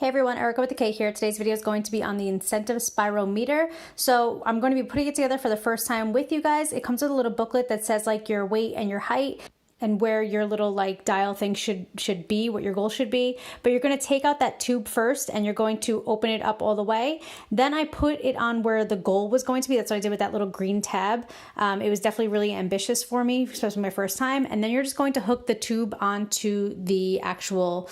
Hey everyone, Erica with the K here. Today's video is going to be on the incentive spirometer. So I'm going to be putting it together for the first time with you guys. It comes with a little booklet that says like your weight and your height and where your little like dial thing should be, what your goal should be. But you're going to take out that tube first and you're going to open it up all the way. Then I put it on where the goal was going to be. That's what I did with that little green tab. It was definitely really ambitious for me, especially my first time. And then you're just going to hook the tube onto the actual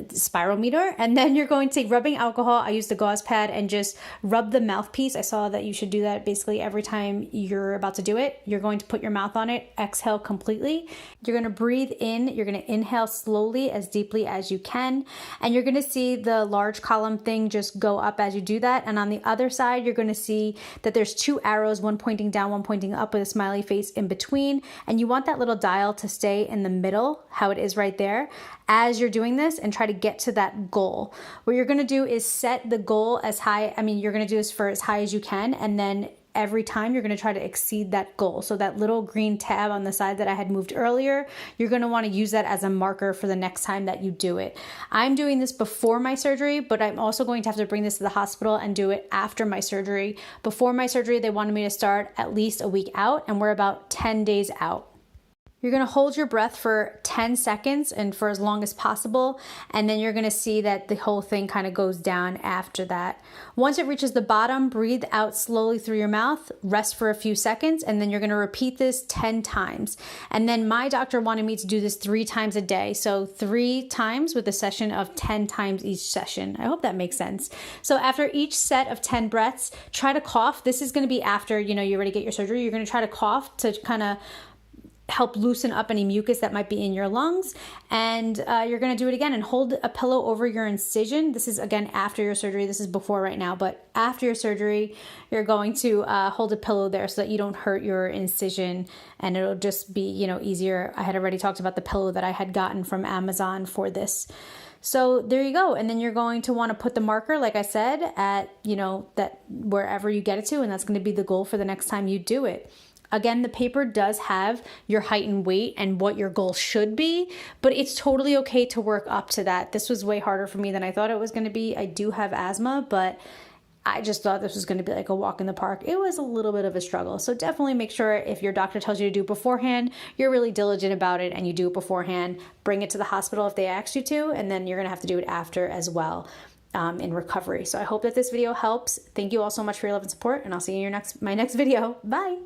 spirometer, and then you're going to take rubbing alcohol. I used the gauze pad and just rub the mouthpiece. I saw that you should do that basically every time you're about to do it. You're going to put your mouth on it, exhale completely. You're going to breathe in. You're going to inhale slowly as deeply as you can, and you're going to see the large column thing just go up as you do that. And on the other side, you're going to see that there's two arrows, one pointing down, one pointing up with a smiley face in between, and you want that little dial to stay in the middle, how it is right there, as you're doing this, and try to get to that goal. What you're going to do is set the goal as high. You're going to do this for as high as you can, and then every time you're going to try to exceed that goal. So that little green tab on the side that I had moved earlier, you're going to want to use that as a marker for the next time that you do it. I'm doing this before my surgery, but I'm also going to have to bring this to the hospital and do it after my surgery. Before my surgery, they wanted me to start at least a week out, and we're about 10 days out. You're going to hold your breath for 10 seconds and for as long as possible, and then you're going to see that the whole thing kind of goes down after that. Once it reaches the bottom, breathe out slowly through your mouth, rest for a few seconds, and then you're going to repeat this 10 times. And then my doctor wanted me to do this 3 times a day, so 3 times with a session of 10 times each session. I hope that makes sense. So after each set of 10 breaths, try to cough. This is going to be after you already get your surgery. You're going to try to cough to kind of help loosen up any mucus that might be in your lungs. And you're going to do it again and hold a pillow over your incision. This is again after your surgery. This is before right now, but after your surgery, you're going to hold a pillow there so that you don't hurt your incision, and it'll just be, easier. I had already talked about the pillow that I had gotten from Amazon for this. So there you go. And then you're going to want to put the marker, like I said, at, that wherever you get it to, and that's going to be the goal for the next time you do it. Again, the paper does have your height and weight and what your goal should be, but it's totally okay to work up to that. This was way harder for me than I thought it was going to be. I do have asthma, but I just thought this was going to be like a walk in the park. It was a little bit of a struggle. So definitely make sure if your doctor tells you to do it beforehand, you're really diligent about it and you do it beforehand. Bring it to the hospital if they asked you to, and then you're going to have to do it after as well. In recovery. So I hope that this video helps. Thank you all so much for your love and support, and I'll see you in my next video. Bye.